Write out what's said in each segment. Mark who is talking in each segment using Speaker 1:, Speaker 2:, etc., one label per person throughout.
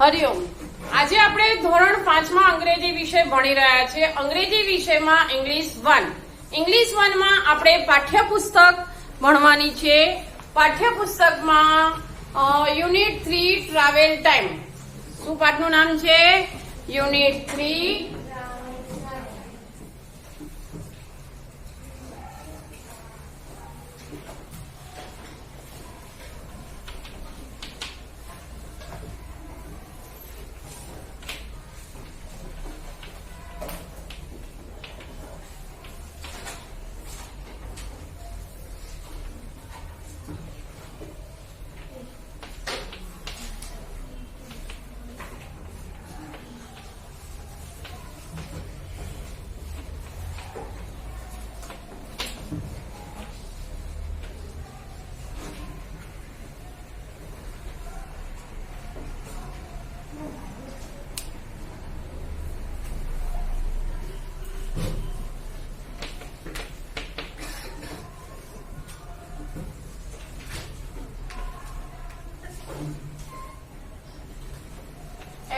Speaker 1: હરિઓમ. આજે આપણે ધોરણ 5 માં અંગ્રેજી વિષય ભણી રહ્યા છે. અંગ્રેજી વિષયમાં ઇંગ્લિશ 1. ઇંગ્લિશ 1 માં આપણે પાઠ્યપુસ્તક ભણવાની છે. પાઠ્યપુસ્તકમાં યુનિટ 3 ટ્રાવેલ ટાઈમ. શું પાઠનું નામ છે? Unit 3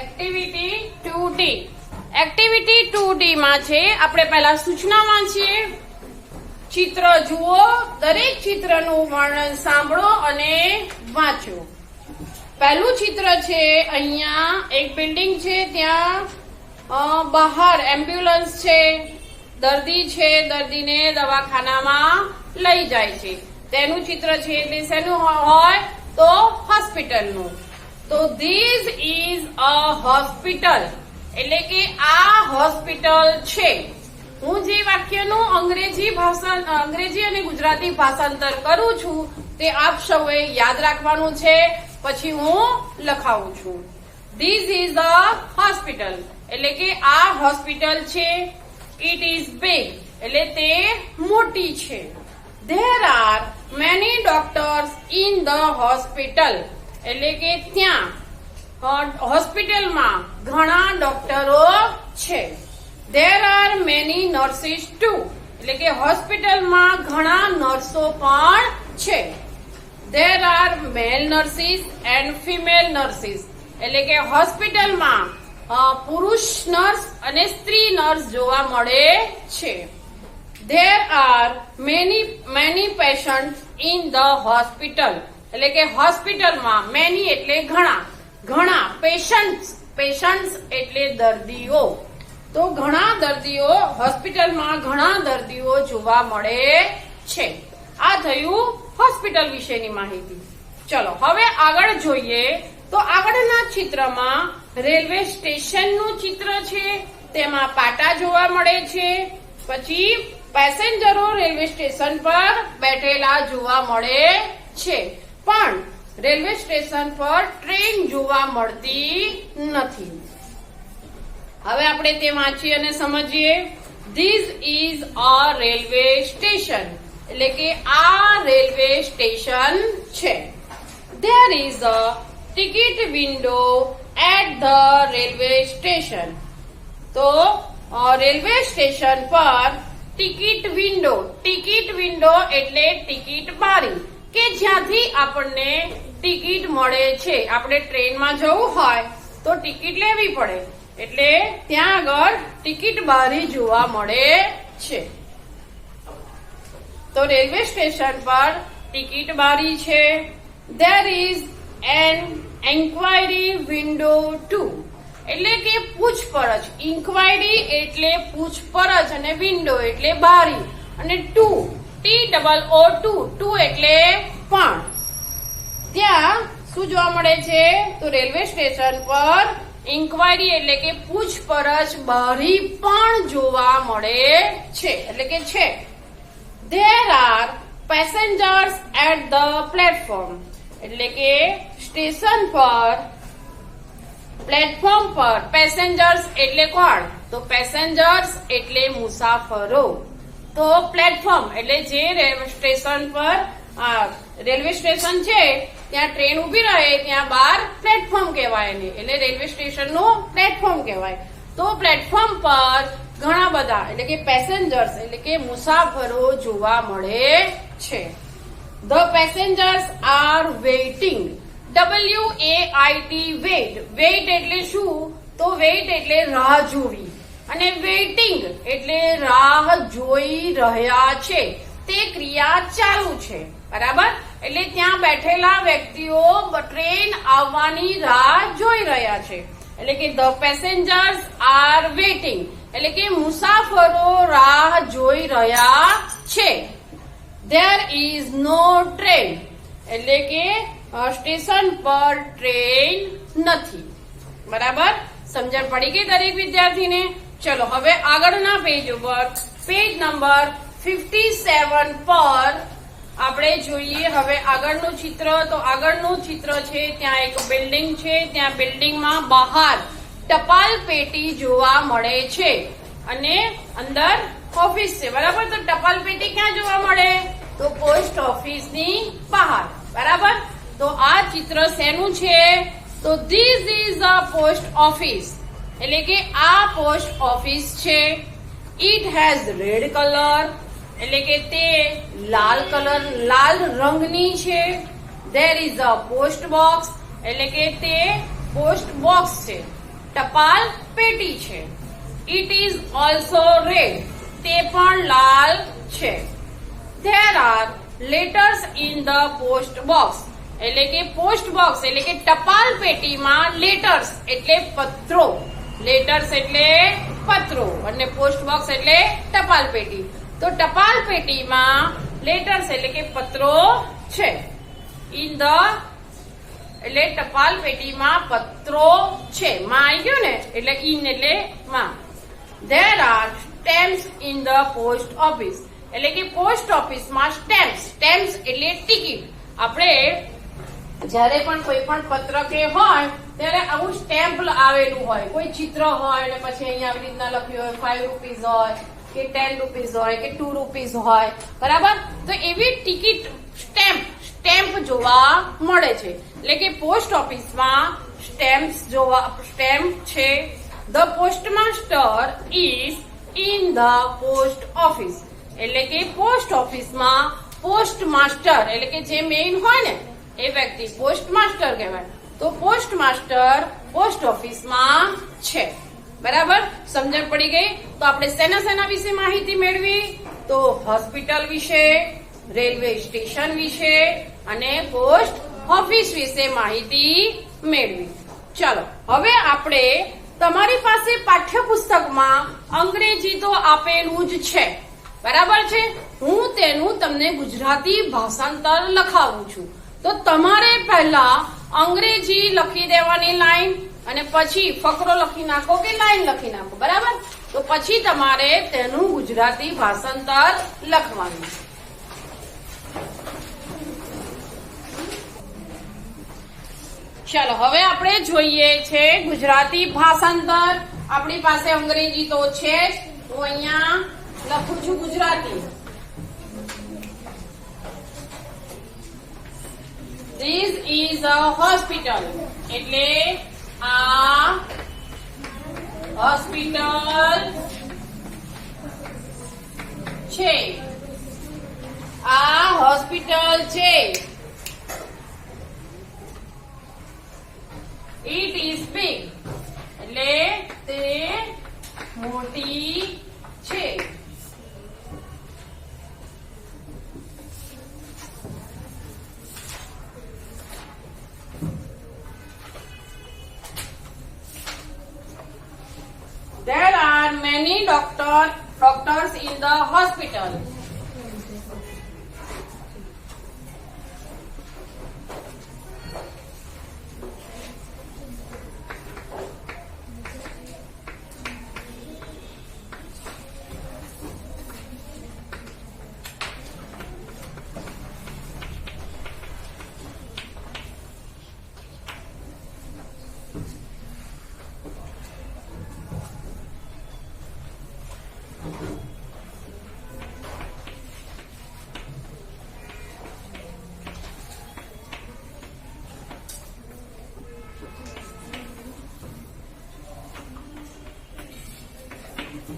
Speaker 1: activity 2D. Activity 2D માં છે આપણે પહેલા સૂચના વાંચીએ. ચિત્ર જુઓ, દરેક ચિત્રનું વર્ણન સાંભળો અને વાંચો. પહેલું ચિત્ર છે, અહીંયા એક બિલ્ડિંગ છે, ત્યાં બહાર એમ્બ્યુલન્સ છે, દર્દી છે, દર્દીને દવાખાનામાં લઈ જાય છે. તેનું ચિત્ર છે એટલે શેનું હોય તો હોસ્પિટલનું. તો ધીસ ઇઝ અ હોસ્પિટલ, એટલે કે આ હોસ્પિટલ છે. હું જે વાક્યનું અંગ્રેજી અને ગુજરાતી ભાષાંતર કરું છું તે આપ સૌએ યાદ રાખવાનું છે. પછી હું લખાવું છું. ધીસ ઇઝ અ હોસ્પિટલ, એટલે કે આ હોસ્પિટલ છે. ઇટ ઇઝ બિગ, એટલે તે મોટી છે. There are many doctors in the hospital, એટલે કે ત્યાં હોસ્પિટલમાં ઘણા ડોક્ટરો છે. There are many nurses too, એટલે કે હોસ્પિટલમાં ઘણા નર્સો પણ છે. There are male nurses and female nurses, એટલે કે હોસ્પિટલમાં પુરુષ નર્સ અને સ્ત્રી નર્સ જોવા મળે છે. There are many patients in the hospital, એટલે કે હોસ્પિટલમાં મેની એટલે ઘણા પેશન્ટ્સ એટલે દર્દીઓ. તો ઘણા દર્દીઓ, હોસ્પિટલમાં ઘણા દર્દીઓ જોવા મળે છે. આ થયું હોસ્પિટલ વિશેની માહિતી. ચલો હવે આગળ જોઈએ. તો આગળના ચિત્રમાં રેલવે સ્ટેશનનું ચિત્ર છે, તેમાં પાટા જોવા મળે છે. પછી પેસેન્જરો રેલવે સ્ટેશન પર બેઠેલા જોવા મળે છે. પણ રેલવે સ્ટેશન પર ટ્રેન જોવા મળતી નથી. હવે આપણે તે વાંચીએ અને સમજીએ. This is a railway station, એટલે કે આ રેલવે સ્ટેશન છે. There is a ticket window at the railway station. તો રેલવે સ્ટેશન પર ટિકિટ વિન્ડો એટલે ટિકિટ બારી, કે જ્યાંથી આપણને ટિકિટ મળે છે. આપણે ટ્રેનમાં જવું હોય તો ટિકિટ લેવી પડે, એટલે ત્યાં આગળ ટિકિટ બારી જોવા મળે છે. તો રેલવે સ્ટેશન પર ટિકિટ બારી છે. There is an enquiry window too, એટલે કે પૂછપરછ. ઇન્ક્વાયરી એટલે પૂછપરછ અને વિન્ડો એટલે બારી, અને ટુ એટલે પણ. ત્યાં શું જોવા મળે છે? તો રેલવે સ્ટેશન પર ઇન્ક્વાયરી એટલે કે પૂછપરછ બારી પણ જોવા મળે છે, એટલે કે છે. There are passengers at the platform, એટલે કે સ્ટેશન પર, પ્લેટફોર્મ પર. પેસેન્જર્સ એટલે કોણ? તો પેસેન્જર્સ એટલે મુસાફરો. તો પ્લેટફોર્મ એટલે જે રેલવે સ્ટેશન પર રેલવે સ્ટેશન છે ત્યાં ટ્રેન ઉભી રહે ત્યાં બહાર પ્લેટફોર્મ કહેવાય એને, એટલે રેલવે સ્ટેશનનું પ્લેટફોર્મ કહેવાય. તો પ્લેટફોર્મ પર ઘણા બધા એટલે કે પેસેન્જર્સ એટલે કે મુસાફરો જોવા મળે છે. The passengers are waiting. WAIT wait. Wait એટલે શું? તો વેઇટ એટલે રાહ જોવી અને વેઇટિંગ એટલે રાહ જોઈ રહ્યા છે, તે ક્રિયા ચાલુ છે. બરાબર? એટલે ત્યાં બેઠેલા વ્યક્તિઓ ટ્રેન આવવાની રાહ જોઈ રહ્યા છે. એટલે કે ધ પેસેન્જર્સ આર વેઇટિંગ, એટલે કે મુસાફરો રાહ જોઈ રહ્યા છે. There is no train, એટલે કે સ્ટેશન પર ટ્રેન નથી. બરાબર? સમજણ પડી ગઈ દરેક વિદ્યાર્થીને? ચલો હવે આગળના પેજ ઉપર પેજ નંબર 57 પર આપણે જોઈએ હવે આગળનું ચિત્ર. તો આગળનું ચિત્ર છે, ત્યાં એક બિલ્ડિંગ છે, ત્યાં બિલ્ડિંગમાં બહાર ટપાલ પેટી જોવા મળે છે અને અંદર ઓફિસ છે. બરાબર? તો ટપાલ પેટી ક્યાં જોવા મળે? તો પોસ્ટ ઓફિસની બહાર. બરાબર? તો આ ચિત્ર શેનું છે? તો this is a post office, એટલે કે આ પોસ્ટ ઓફિસ છે. ઇટ હેઝ રેડ કલર, એટલે કે તે લાલ રંગની છે. There is a post box, એટલે કે તે પોસ્ટ બોક્સ છે, ટપાલ પેટી છે. ઇટ ઇઝ ઓલ્સો રેડ, તે પણ લાલ છે. There are letters in the post box, એટલે કે પોસ્ટ બોક્સ એટલે કે ટપાલ પેટીમાં લેટર્સ એટલે પત્રો. લેટર્સ એટલે પત્રો અને પોસ્ટ બોક્સ એટલે ટપાલ પેટી. તો ટપાલ પેટીમાં લેટર્સ એટલે કે પત્રો છે. ઇન ધ એટલે ટપાલ પેટીમાં પત્રો છે. માં આવી ગયું ને, એટલે ઇન એટલે માં. There are stamps in the post office, એટલે કે પોસ્ટ ઓફિસમાં સ્ટેમ્પ્સ. સ્ટેમ્પ્સ એટલે ટિકિટ. આપણે જ્યારે પણ કોઈ પણ પત્ર કે હોય ત્યારે આવું સ્ટેમ્પ આવેલું હોય, કોઈ ચિત્ર હોય અને પછી અહીંયા આવી રીતના લખ્યું હોય 5 રૂપીઝ હોય કે 10 રૂપીઝ હોય કે 2 રૂપીઝ હોય. બરાબર? તો એવી ટિકિટ સ્ટેમ્પ જોવા મળે છે. એટલે કે પોસ્ટ ઓફિસમાં સ્ટેમ્પ છે. The postmaster is in the post office, એટલે કે પોસ્ટ ઓફિસમાં પોસ્ટ માસ્ટર એટલે કે જે મેઇન હોય ને એ વ્યક્તિ પોસ્ટ માસ્ટર કહેવાય. તો પોસ્ટ માસ્ટર પોસ્ટ ઓફિસમાં છે. બરાબર? સમજણ પડી ગઈ? તો આપણે શેના વિશે માહિતી મેળવી? તો હોસ્પિટલ વિશે, રેલવે સ્ટેશન વિશે અને પોસ્ટ ઓફિસ વિશે માહિતી મેળવી. ચલો હવે આપણે તમારી પાસે પાઠ્યપુસ્તકમાં અંગ્રેજી તો આપેલું જ છે. બરાબર છે? હું તેનું તમને ગુજરાતી ભાષાંતર લખાવું છું. તો તમારે પહેલા અંગ્રેજી લખી દેવાની લાઈન અને પછી ફકરો લખી નાખો કે લાઈન લખી નાખો. બરાબર? તો પછી તમારે તેનું ગુજરાતી ભાષાંતર લખવાનું. ચાલો હવે આપણે જોઈએ છે ગુજરાતી ભાષાંતર. આપણી પાસે અંગ્રેજી તો છે જ, હું અહીંયા લખું છું Gujarati. This is a hospital, એટલે આ હોસ્પિટલ છે. આ હોસ્પિટલ છે. It is big, એટલે તે મોટી છે. There are many doctors in the hospital.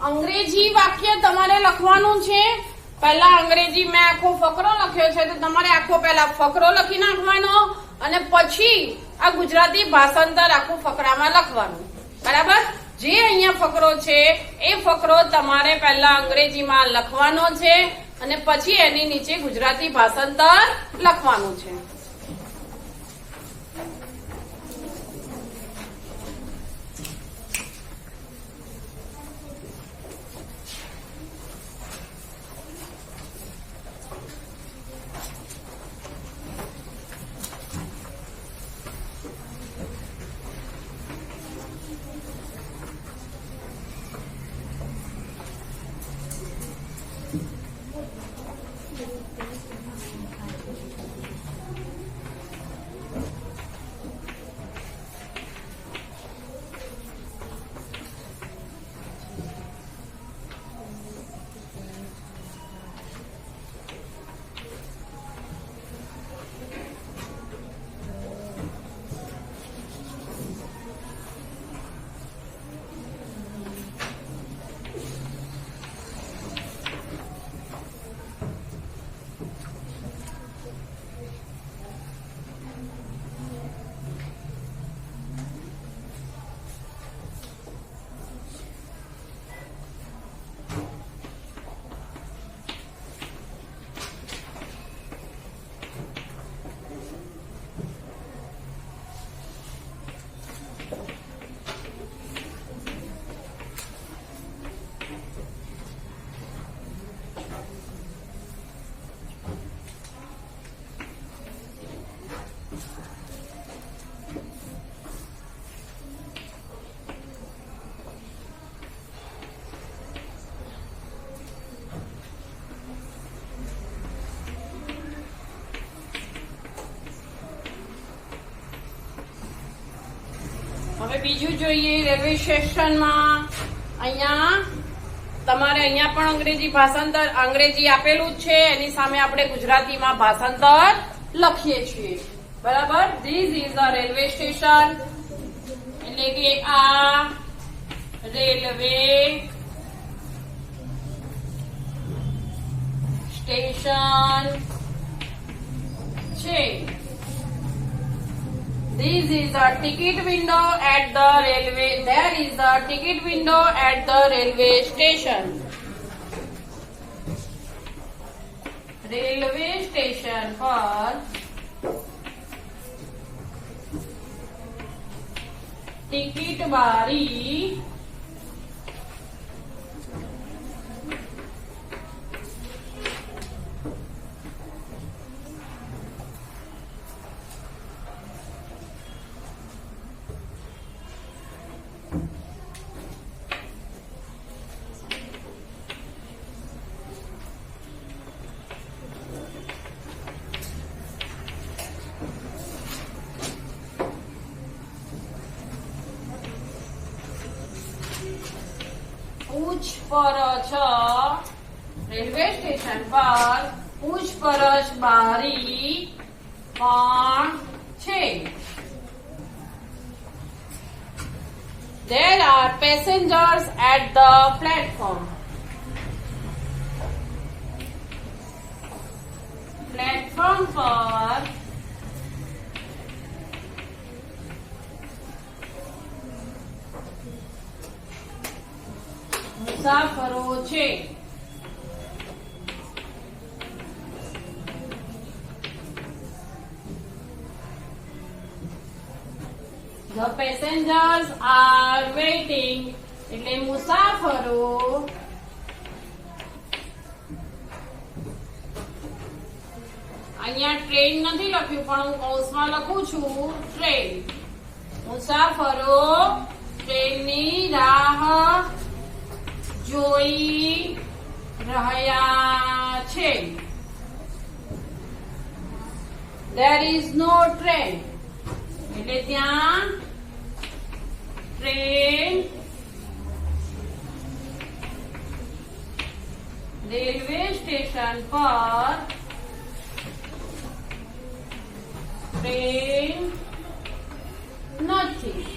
Speaker 1: અંગ્રેજી વાક્ય તમારે લખવાનું છે. પહેલા અંગ્રેજી મેં આખો ફકરો લખ્યો છે તો તમારે આખો પહેલા ફકરો લખી નાખવાનો અને પછી આ ગુજરાતી ભાષાંતર આખું ફકરામાં લખવાનું. બરાબર? જે અહીંયા ફકરો છે એ ફકરો તમારે પહેલા અંગ્રેજીમાં લખવાનો છે અને પછી એની નીચે ગુજરાતી ભાષાંતર લખવાનું છે. હવે બીજું જોઈએ રેલવે સ્ટેશનમાં. અહીંયા તમારે અહીંયા પણ અંગ્રેજી ભાષાંતર અંગ્રેજી આપેલું જ છે, એની સામે આપણે ગુજરાતીમાં ભાષાંતર લખીએ છીએ. બરાબર? This is a railway station, એટલે કે આ રેલવે સ્ટેશન છે. This is a ticket window at the railway. There is a ticket window at the railway station. Railway station पर टिकट बारी પૂછપરછ રેલવે સ્ટેશન પર પૂછપરછ બારી પણ છે. There are passengers at the platform. Platform પર મુસાફરો છે. The passengers are waiting, એટલે મુસાફરો અહીંયા ટ્રેન નથી લખ્યું પણ હું કૌંસમાં લખું છું ટ્રેન. મુસાફરો ટ્રેનની રાહ જોઈ રહ્યા છે. There is no train, એટલે ત્યાં ટ્રેન રેલવે સ્ટેશન પર ટ્રેન નથી.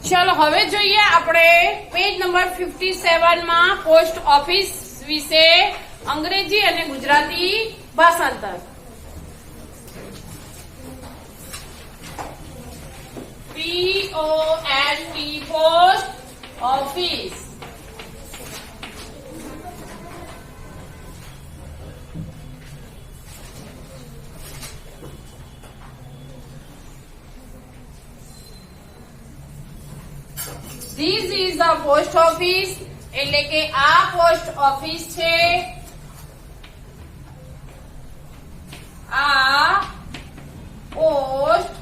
Speaker 1: ચલો હવે જોઈએ આપણે પેજ નંબર 57 માં પોસ્ટ ઓફિસ વિશે અંગ્રેજી અને ગુજરાતી ભાષાંતર. POST post office. This is the post office. એટલે કે આ પોસ્ટ ઓફિસ છે. આ પોસ્ટ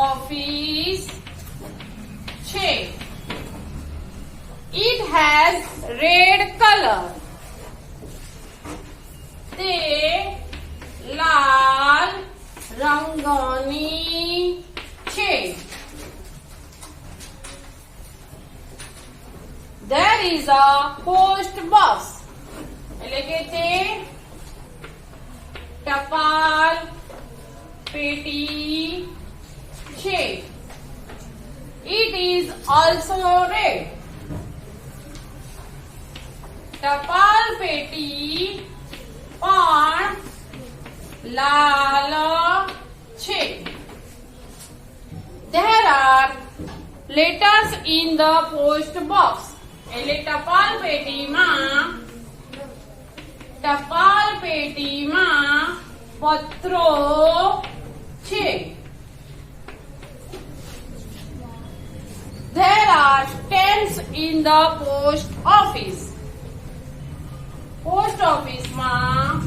Speaker 1: ઓફિસ છે. It has red color. તે લાલ રંગની છે. There is a post box. એટલે કે તે ટપાલ પેટી છે. It is also red. ટપાલ પેટી પણ લાલ છે. There are letters in the post box. એટલે ટપાલ પેટીમાં પત્રો છે. There are stamps in the post office. Post ઓફિસમાં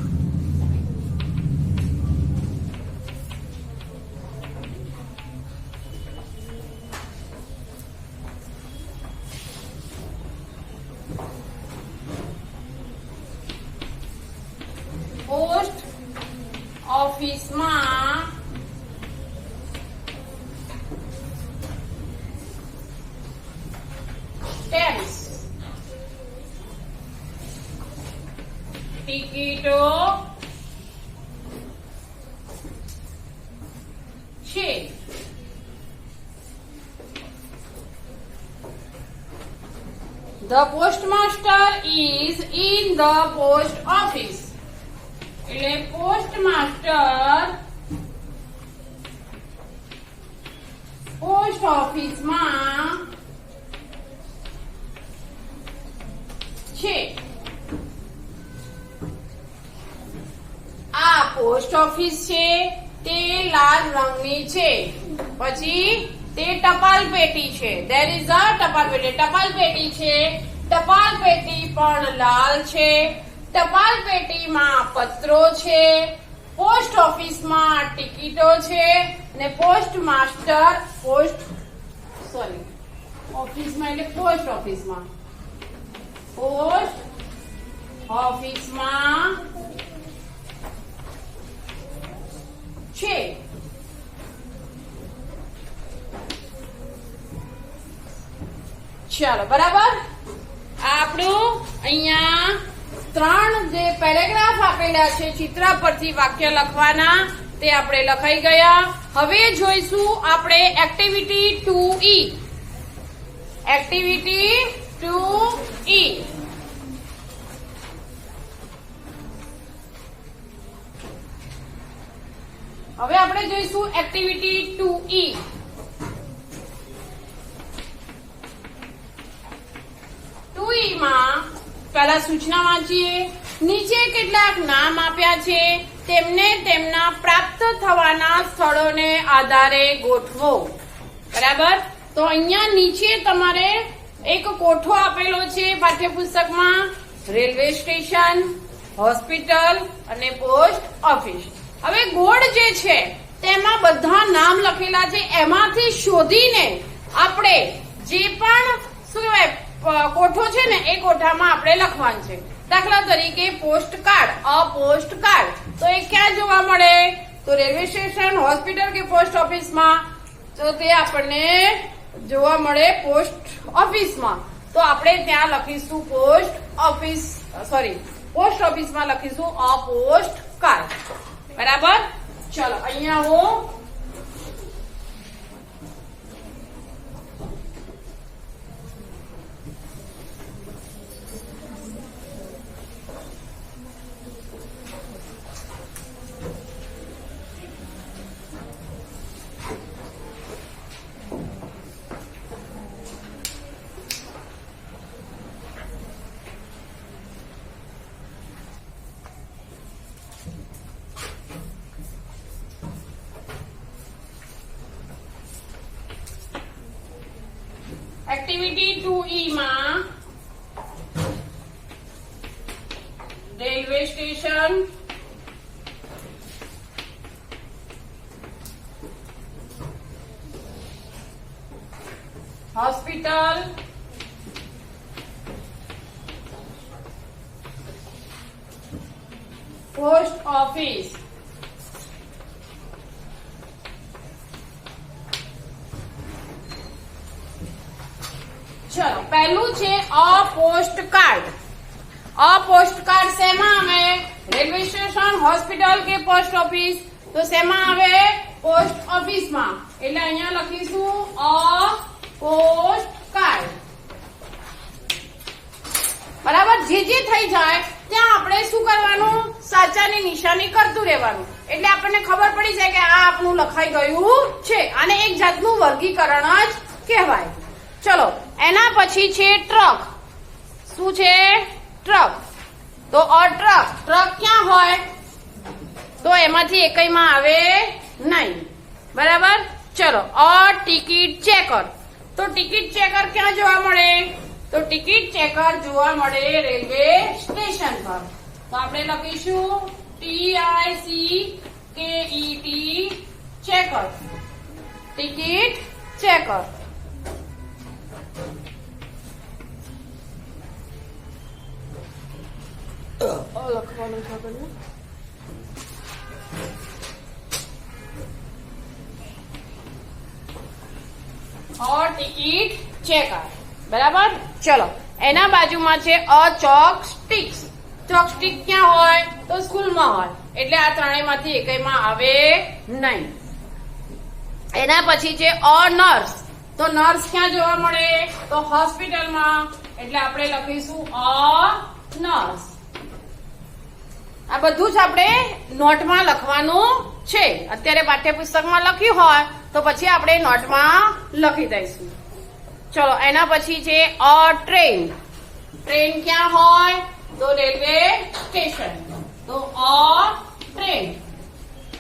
Speaker 1: સ્ટેમ્પ્સ ટિકિટો છે. The postmaster is in the post office. એટલે પોસ્ટમાસ્ટર પોસ્ટ ઓફિસમાં છે. આ પોસ્ટ ઓફિસ છે તે લાલ રંગની છે. પછી તે ટપાલ પેટી છે. There is a ટપાલ પેટી. ટપાલ પેટી છે. ટપાલ પેટી પણ લાલ છે. ટપાલ પેટીમાં પત્રો છે. પોસ્ટ ઓફિસમાં ટિકિટો છે ને પોસ્ટ ઓફિસમાં એટલે પોસ્ટ ઓફિસમાં છે. ચાલો બરાબર. આપણું અહીંયા 3 જે પેરેગ્રાફ આપેલા છે ચિત્ર પરથી વાક્ય લખવાના તે આપણે લખાઈ ગયા. હવે જોઈશું આપણે એક્ટિવિટી 2E. Activity 2E. હવે આપણે જોઈશું એક્ટિવિટી 2E. માં પહેલા સૂચના વાંચીએ. નીચે કેટલાક નામ આપ્યા છે તેમને તેમના પ્રાપ્ત થવાના સ્થળોને આધારે ગોઠવો. બરાબર. તો અહીંયા નીચે તમારે એક કોઠો આપેલો છે પાઠ્યપુસ્તકમાં. રેલવે સ્ટેશન, હોસ્પિટલ અને પોસ્ટ ઓફિસ. હવે ગોળ જે છે તેમાં બધા નામ લખેલા છે. એમાંથી શોધીને આપણે જે પણ શું કહેવાય કોઠો છે ને એ કોઠામાં આપણે લખવાનું છે. દાખલા તરીકે પોસ્ટ કાર્ડ, અ પોસ્ટ કાર્ડ, તો એ ક્યાં જોવા મળે? તો રેલવે સ્ટેશન, હોસ્પિટલ કે પોસ્ટ ઓફિસમાં. તો તે આપણને જોવા મળે પોસ્ટ ઓફિસમાં. તો આપણે ત્યાં લખીશું પોસ્ટ ઓફિસમાં લખીશું અ પોસ્ટ કાર્ડ. બરાબર. ચલો અહીંયા હું એક્ટિવિટી 2E માં railway station, hospital, post office, ચલો પહેલું છે અ પોસ્ટ કાર્ડ. અ પોસ્ટ કાર્ડ શેમાં આવે? રેલવે સ્ટેશન, હોસ્પિટલ કે પોસ્ટ ઓફિસ? તો શેમાં આવે? પોસ્ટ ઓફિસમાં. એટલે અહીંયા લખીશું અ પોસ્ટ કાર્ડ. બરાબર, જે થઈ જાય ત્યાં આપણે શું કરવાનું? સાચાની નિશાની કરતું રહેવાનું. એટલે આપણને ખબર પડી જાય કે આ આપણું લખાઈ ગયું છે. આને એક જાતનું વર્ગીકરણ જ કહેવાય. ચલો એના પછી છે ટ્રક. શું છે? ટ્રક. તો અ ટ્રક. ટ્રક ક્યાં હોય? તો એમાંથી એકયમાં આવે નહીં. બરાબર. ચલો અ ટિકિટ ચેકર. તો ટિકિટ ચેકર ક્યાં જોવા મળે? તો ટિકિટ ચેકર જોવા મળે રેલવે સ્ટેશન પર. તો આપણે લખીશું TICKET ચેકર. Ticket checker. લખવાનું છે આપણને. Ticket checker. બરાબર. ચલો એના બાજુમાં છે અ ચોક સ્ટિક્સ. ચોક સ્ટિક ક્યાં હોય? તો સ્કૂલમાં હોય. એટલે આ ત્રણેયમાંથી એકયમાં આવે નહીં. એના પછી છે અ નર્સ. તો નર્સ ક્યાં જોવા મળે? તો હોસ્પિટલમાં. એટલે આપણે લખીશું અ નર્સ. આ બધું જ આપણે નોટમાં લખવાનું છે. અત્યારે પાઠ્યપુસ્તકમાં લખ્યું હોય તો પછી આપણે નોટમાં લખી દઈશું. ચલો એના પછી છે અ ટ્રેન. ટ્રેન ક્યાં હોય? તો રેલવે સ્ટેશન. તો અ ટ્રેન.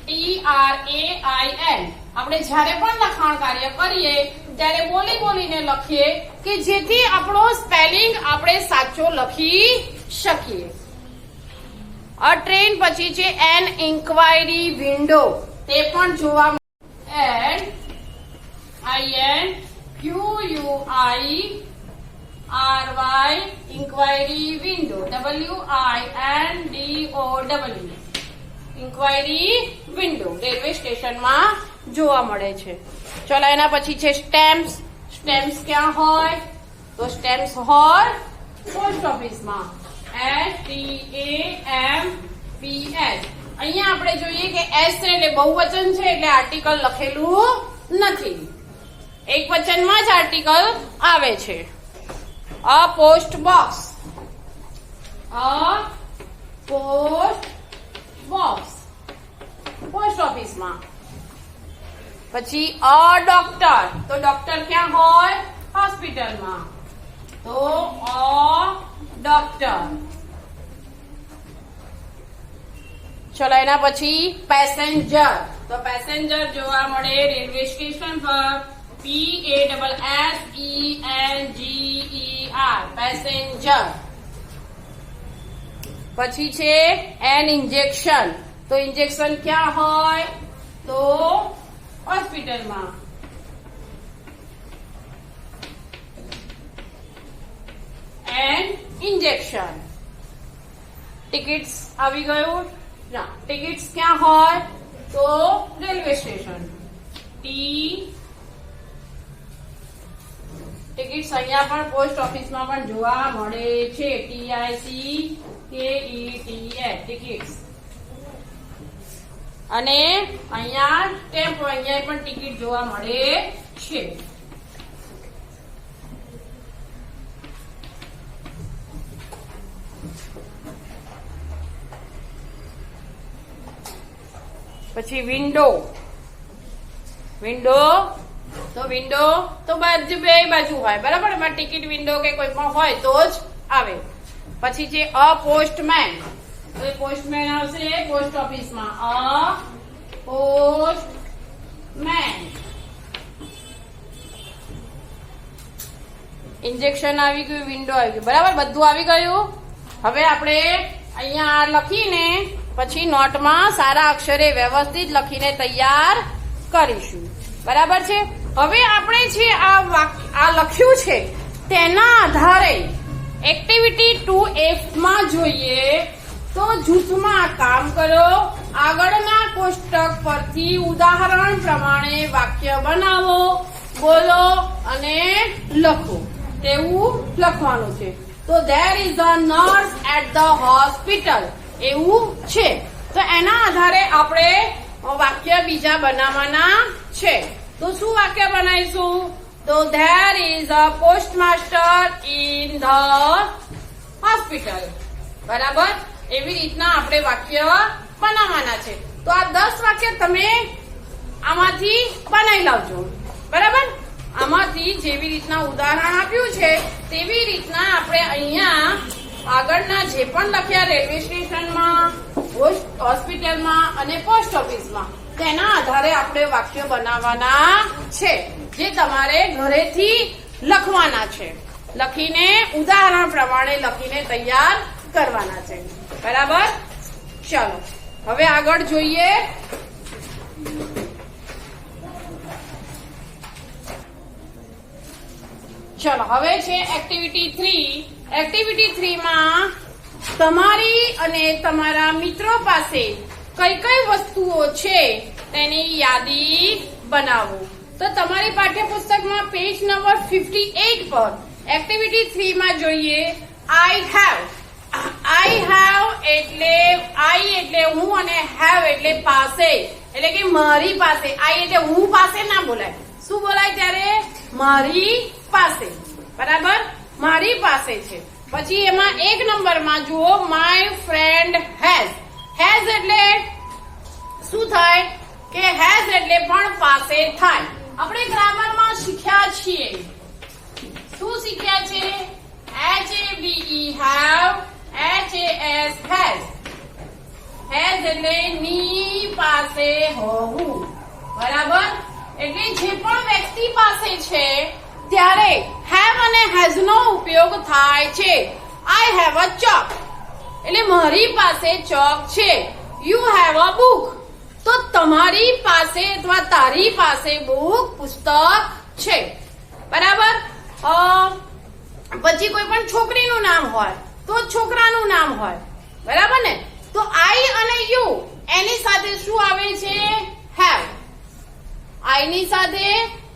Speaker 1: TRAIN. આપણે જ્યારે પણ લખાણ કાર્ય કરીએ ત્યારે બોલીને લખીએ કે જેથી આપણો સ્પેલિંગ આપણે સાચો લખી શકીએ. અ ટ્રેન પછી છે એન ઇન્ક્વાયરી વિન્ડો. તે પણ જોવા INQUIRY inquiry window. WINDOW inquiry window railway સ્ટેશનમાં જોવા મળે છે. ચલો એના પછી છે સ્ટેમ્પ્સ. સ્ટેમ્પ્સ ક્યાં હોય? તો સ્ટેમ્પ્સ હોય પોસ્ટ ઓફિસમાં. STAMPS. અહીંયા આપણે જોઈએ કે S છે એટલે બહુવચન છે એટલે આર્ટિકલ લખેલું નથી. એક વચનમાં જ આર્ટિકલ આવે છે. અ પોસ્ટ બોક્સ. અ પોસ્ટ બોક્સ પોસ્ટ ઓફિસમાં. પછી અ ડોક્ટર. તો ડોક્ટર ક્યાં હોય? હોસ્પિટલમાં. તો અ ડોક્ટર. ચલો એના પછી પેસેન્જર. તો પેસેન્જર જોવા મળે રેલવે સ્ટેશન પર. PASSENGER passenger. પછી છે એન ઇન્જેક્શન. તો ઇન્જેક્શન ક્યાં હોય? તો હોસ્પિટલમાં. N injection. ટિકિટ્સ આવી ગયું. ના, ટિકિટ્સ ક્યાં હોય? તો રેલવે સ્ટેશન. ટિકિટ્સ અહીંયા પણ પોસ્ટ ઓફિસમાં પણ જોવા મળે છે. TICKETS tickets. અને અહીંયા સ્ટેમ્પ અહીંયા પણ ટિકિટ જોવા મળે છે. પછી વિન્ડો. વિન્ડો તો વિન્ડો તો બે બાજુ હોય. બરાબર. એમાં ટિકિટ વિન્ડો કે કોઈ પણ હોય તો જ આવે. પછી છે અ પોસ્ટમેન. તો એ પોસ્ટમેન આવશે પોસ્ટ ઓફિસમાં. A postman. ઇન્જેક્શન આવી ગયું, વિન્ડો આવી ગયું, બરાબર, બધું આવી ગયું. હવે આપણે અહીંયા લખીને પછી નોટમાં સારા અક્ષરે વ્યવસ્થિત લખીને તૈયાર કરીશું, બરાબર છે. હવે આપણે જે આ લખ્યું છે તેના આધારે એક્ટિવિટી 2F માં જોઈએ તો જૂથમાં કામ કરો, આગળના કોષ્ટક પરથી ઉદાહરણ પ્રમાણે વાક્ય બનાવો, બોલો અને લખો તેવું લખવાનું છે. તો there is a nurse at the hospital એવું છે. તો એના આધારે આપણે વાક્ય બીજા બનાવવાના છે. તો શું વાક્ય બનાવીશું? તો there is a postmaster in the hospital, બરાબર. એવી રીતના આપણે વાક્ય બનાવવાના છે. તો આ 10 વાક્ય તમે આમાંથી બનાવી લાવજો, બરાબર. આમાંથી જેવી રીતના ઉદાહરણ આપ્યું છે તેવી રીતના આપણે અહીંયા આગળના જે પણ લખ્યા રેલવે સ્ટેશનમાં, હોસ્પિટલમાં અને પોસ્ટ ઓફિસમાં તેના આધારે આપણે વાક્ય બનાવવાના છે, જે તમારે ઘરેથી લખવાના છે. લખીને ઉદાહરણ પ્રમાણે લખીને તૈયાર કરવાના છે, બરાબર. ચાલો હવે આગળ જોઈએ. ચલો હવે છે એક્ટિવિટી 3. એક્ટિવિટી 3 માં તમારી અને તમારા મિત્રો પાસે કઈ કઈ વસ્તુઓ છે તેની યાદી બનાવો. તો તમારી પાઠ્યપુસ્તકમાં પેજ નંબર 58 પર એક્ટિવિટી 3 માં જોઈએ આઈ હેવ. એટલે હું અને હેવ એટલે પાસે, એટલે કે મારી પાસે. આઈ એટલે હું પાસે ના બોલાય. શું બોલાય ત્યારે? મારી પાસે, બરાબર, મારી પાસે છે. પછી એમાં 1 નંબરમાં જુઓ માય ફ્રેન્ડ હેઝ. હેઝ એટલે શું થાય કે હેઝ એટલે પણ પાસે થાય. આપણે ગ્રામરમાં શીખ્યા છીએ. શું શીખ્યા છે? HAVE have, HAS has. Has એટલે ની પાસે હોવું, બરાબર. એટલે જે પણ વ્યક્તિ પાસે છે ત્યારે હેવ અને હેઝ નો ઉપયોગ થાય છે. આઈ હેવ અ ચોક એટલે મારી પાસે ચોક છે. યુ હેવ અ બુક તો તમારી પાસે અથવા તારી પાસે બુક, પુસ્તક છે, બરાબર. પછી કોઈ પણ છોકરીનું નામ હોય તો છોકરાનું નામ હોય, બરાબર ને. તો આઈ અને યુ એની સાથે શું આવે છે? હેવ. આઈ ની સાથે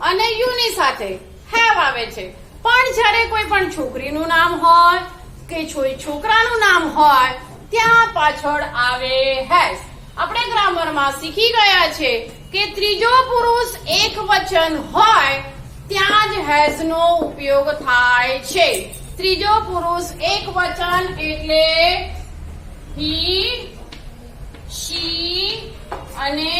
Speaker 1: અને યુ ની સાથે હેવ આવે છે. પણ જ્યારે કોઈ પણ છોકરીનું નામ હોય કે છોકરાનું નામ હોય ત્યાં પાછળ આવે હેઝ. આપણે ગ્રામરમાં શીખી ગયા છે કે ત્રીજો પુરુષ એક વચન હોય ત્યાં જ હેઝ નો ઉપયોગ થાય છે. ત્રીજો પુરુષ એક વચન એટલે હી, શી અને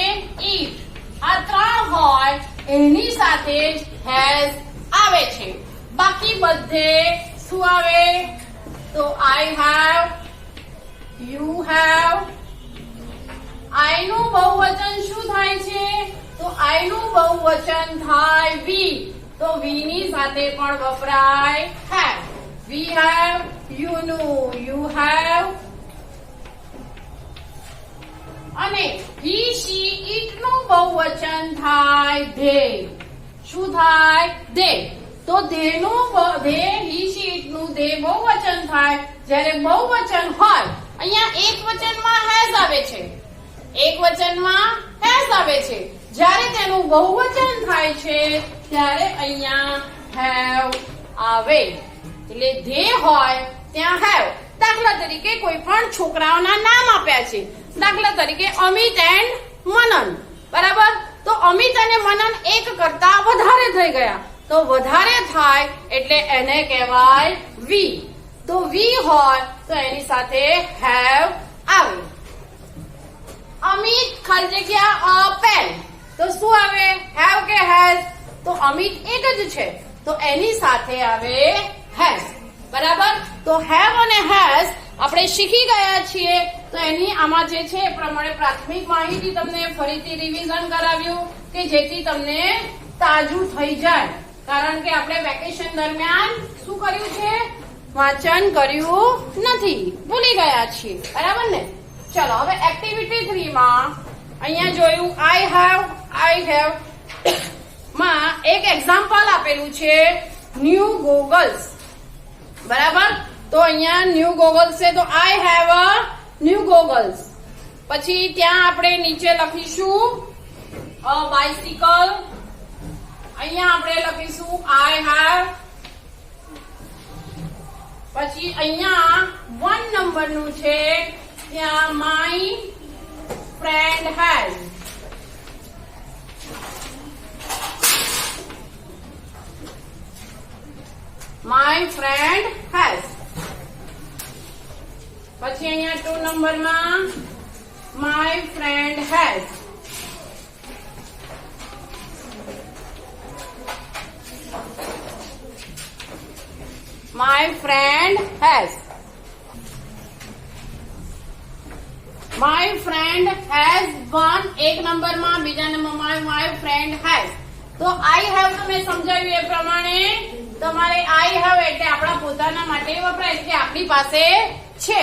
Speaker 1: ઇટ. આ 3 હોય એની સાથે જ હેઝ આવે છે. બાકી બધે શું આવે? તો આઈ હેવ, યુ હેવ. આઈ નું બહુવચન શું થાય છે? તો આઈ નું બહુવચન થાય વી. તો વી ની સાથે પણ વપરાય હેવ. We have. યુ નું યુ હેવ. અને હી, શી, ઇટ નું બહુવચન થાય ધે. શું થાય? ધે. તો ધે નું હી, શી, ઇટ નું ધે બહુવચન થાય. જ્યારે બહુવચન હોય અહીંયા એક વચનમાં હેઝ આવે છે, એક વચનમાં હેઝ આવે છે. જ્યારે તેનું બહુવચન થાય છે ત્યારે અહીંયા હેવ આવે. એટલે ધે હોય ત્યાં હેવ. દાખલા તરીકે કોઈ પણ છોકરાઓના નામ આપ્યા છે, દાખલા તરીકે અમિત એન્ડ મનન, બરાબર. તો અમિત અને મનન એક કરતા વધારે થઈ ગયા, તો વધારે થાય એટલે એને કહેવાય વી. તો વી હોય તો એની સાથે હેવ આવે. અમિત ખાલી જગ્યા અ પેન તો શું આવે? હેવ કે હેઝ? તો અમિત એક જ છે તો એની સાથે આવે હેઝ, બરાબર. તો હેવ અને હેઝ આપણે શીખી ગયા છીએ. તો એની આમાં જે છે એ પ્રમાણે પ્રાથમિક માહિતી તમને ફરીથી રિવિઝન કરાવ્યું કે જેથી તમને તાજું થઈ જાય. કારણ કે આપણે વેકેશન દરમિયાન શું કર્યું છે? વાંચન કર્યું નથી, ભૂલી ગયા છીએ, બરાબર ને? ચલો હવે એક્ટિવિટી 3 માં અહીંયા જોયું આઈ હેવ માં એક એક્ઝામ્પલ આપેલું છે ન્યૂ ગોગલ્સ, બરાબર? તો અહીંયા ન્યૂ ગોગલ્સ છે તો I have a new goggles. પછી ત્યાં આપણે નીચે લખીશું અ બાઇસિકલ. અહીંયા આપણે લખીશું આઈ હેવ. પછી અહીંયા 1 નંબરનું છે ત્યાં my friend has. My friend has. પછી અહીંયા 2 નંબરમાં my friend has. My friend has. My friend has one. એક નંબરમાં, બીજા નંબરમાં my friend has. તો I have તમે સમજાવ્યું એ પ્રમાણે તમારે I have એટલે આપણા પોતાના માટે વપરાય કે આપણી પાસે છે.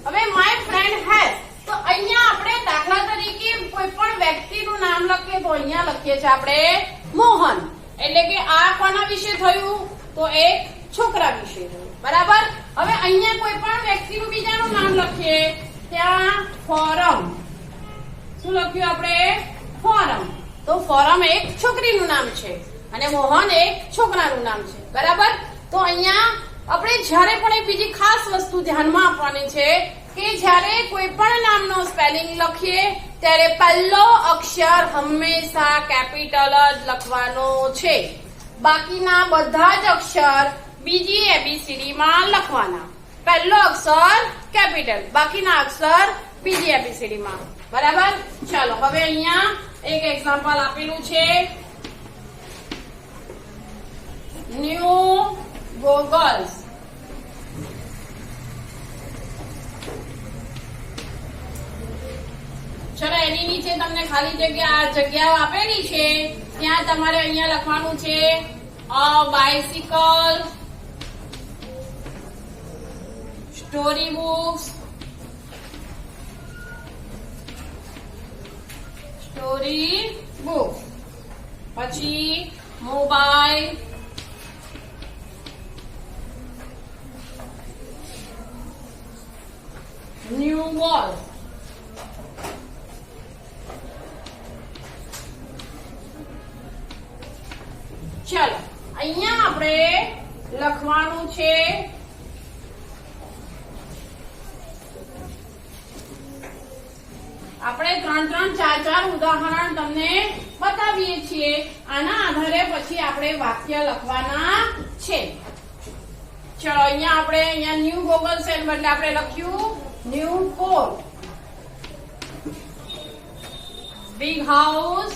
Speaker 1: હવે my friend has તો અહીંયા આપણે દાખલા તરીકે કોઈ પણ વ્યક્તિનું નામ લખીએ તો અહીંયા લખીએ છીએ આપણે મોહન. એટલે કે આ કોના વિશે થયું? તો એક છોકરા વિશે, બરાબર? હવે અહીંયા કોઈ પણ વ્યક્તિનું બીજાનું નામ લખીએ ત્યાં ફોરમ. શું લખ્યું આપણે? ફોરમ. તો ફોરમ એક છોકરીનું નામ છે અને મોહન એક છોકરાનું નામ છે, બરાબર? તો અહીંયા આપણે જ્યારે પણ એક બીજી ખાસ વસ્તુ ધ્યાનમાં આપવાની છે કે જ્યારે કોઈ પણ નામનો સ્પેલિંગ લખીએ ત્યારે પહેલો અક્ષર હંમેશા કેપિટલ જ લખવાનો છે. બાકીના બધા જ અક્ષર બીજી એબીસીડી માં લખવાના. પહેલો અક્ષર કેપિટલ, બાકીના અક્ષર બીજી એબીસીડી માં, બરાબર? ચાલો હવે અહીંયા એક એક્ઝામ્પલ આપેલું છે ન્યૂ ગોગલ્સ. ચલો એની નીચે તમને ખાલી જગ્યાઓ આપેલી છે ત્યાં તમારે અહીંયા લખવાનું છે અ બાઇસિકલ, સ્ટોરી બુક્સ, પછી મોબાઈલ, ન્યૂ વોલ. ચલો અહીંયા આપણે લખવાનું છે આપણે 3-3, 4-4 ઉદાહરણ તમને બતાવીએ છીએ. આના આધારે પછી આપણે વાક્ય લખવાના છે. ચલો અહીંયા ન્યૂ ગોગલ્સ એના બદલે આપણે લખ્યું new coat. Big house,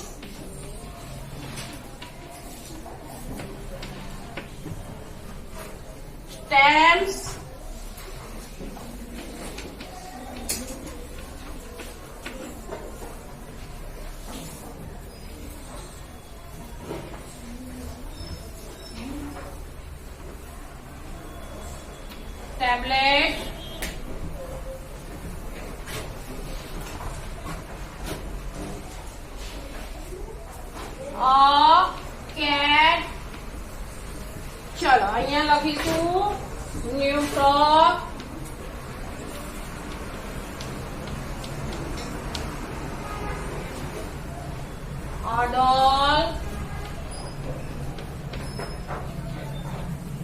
Speaker 1: stamps, tablet, a cat. ચલો અહીંયા લખીશું new frock, a doll,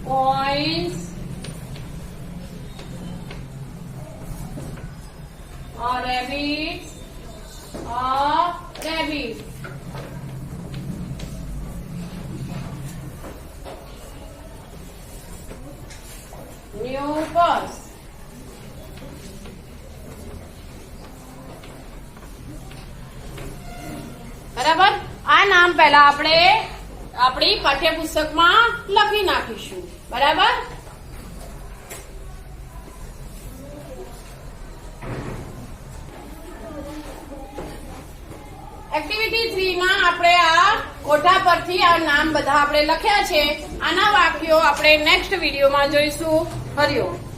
Speaker 1: coins, a rabbit, new purse. બરાબર? આ નામ પહેલા આપણે આપણી પાઠ્યપુસ્તકમાં લખી નાખીશું, બરાબર? એક્ટિવિટી 3 માં આપણે આ કોઠા પરથી આ નામ બધા આપણે લખ્યા છે. આના વાક્યો આપણે નેક્સ્ટ વિડીયોમાં જોઈશું. હરિઓમ.